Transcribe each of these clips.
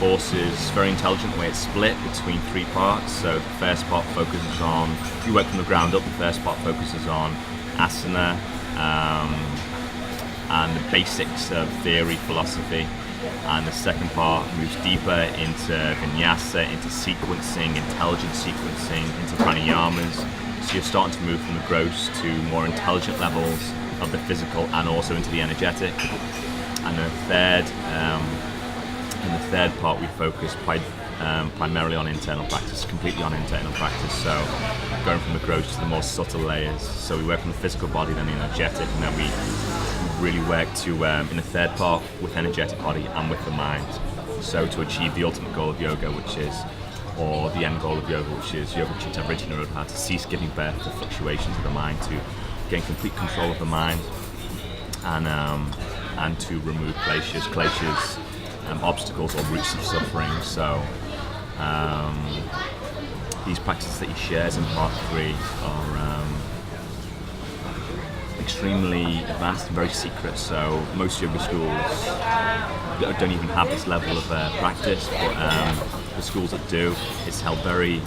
course is very intelligent the way it's split between 3 parts. So the first part focuses on, you work from the ground up, the first part focuses on asana and the basics of theory, philosophy. And the second part moves deeper into vinyasa, into sequencing, intelligent sequencing, into pranayamas. So you're starting to move from the gross to more intelligent levels of the physical and also into the energetic. And the third part we focus primarily on internal practice, completely on internal practice. So going from the gross to the more subtle layers. So we work on the physical body, then the energetic, and then we really work to, in the third part, with energetic body and with the mind. So to achieve the ultimate goal of yoga, or the end goal of yoga, which is yoga chitta vritti, how to cease giving birth to fluctuations of the mind, to gain complete control of the mind, and to remove kleshas, obstacles or roots of suffering. So these practices that he shares in part 3 are extremely advanced and very secret. So most yoga schools don't even have this level of practice, but the schools that do, it's held very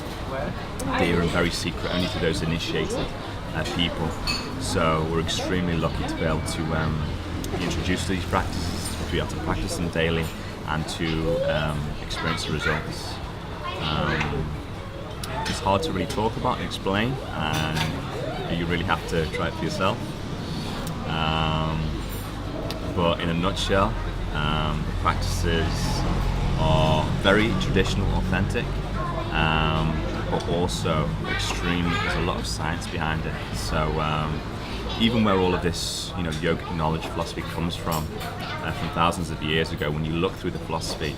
dear and very secret, only to those initiated people. So we're extremely lucky to be able to be introduced to these practices, to be able to practice them daily, and to experience the results. It's hard to really talk about and explain, and you really have to try it for yourself. But in a nutshell, the practices are very traditional, authentic, but also extremely, there's a lot of science behind it. So even where all of this, yogic knowledge, philosophy comes from thousands of years ago, when you look through the philosophy,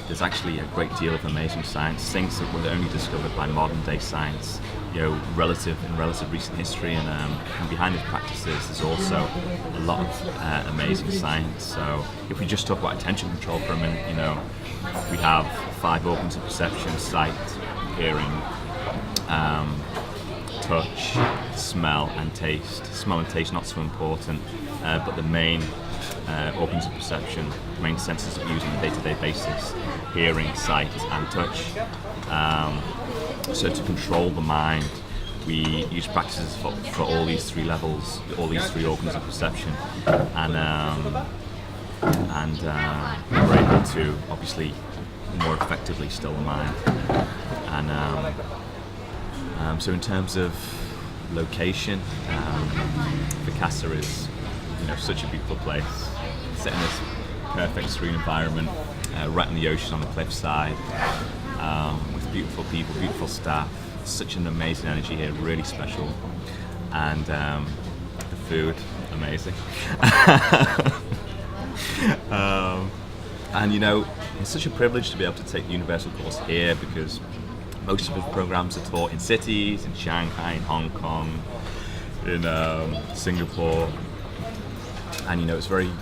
there's actually a great deal of amazing science, things that were only discovered by modern day science, relative recent history, and behind these practices there's also a lot of amazing science. So if we just talk about attention control for a minute, we have 5 organs of perception: sight, hearing, touch, smell and taste. Smell and taste not so important, but the main organs of perception, main senses that we use on a day-to-day basis: hearing, sight and touch. So to control the mind, we use practices for all these 3 levels, all these 3 organs of perception, and we're able to obviously more effectively still the mind. And so in terms of location, VIKASA is such a beautiful place, set in this perfect serene environment, right on the ocean on the cliffside, with beautiful people, beautiful staff, such an amazing energy here, really special, and the food, amazing. And it's such a privilege to be able to take the universal course here, because most of the programs are taught in cities, in Shanghai, in Hong Kong, in Singapore, and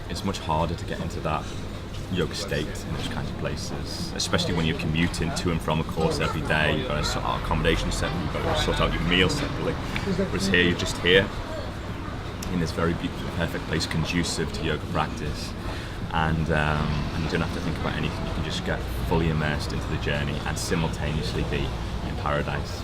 it's much harder to get into that yoga state in those kinds of places, especially when you're commuting to and from a course every day. You've got to sort out accommodation separately, you've got to sort out your meals separately. Whereas here, you're just here in this very beautiful, perfect place, conducive to yoga practice, and you don't have to think about anything. You can just get fully immersed into the journey and simultaneously be in paradise.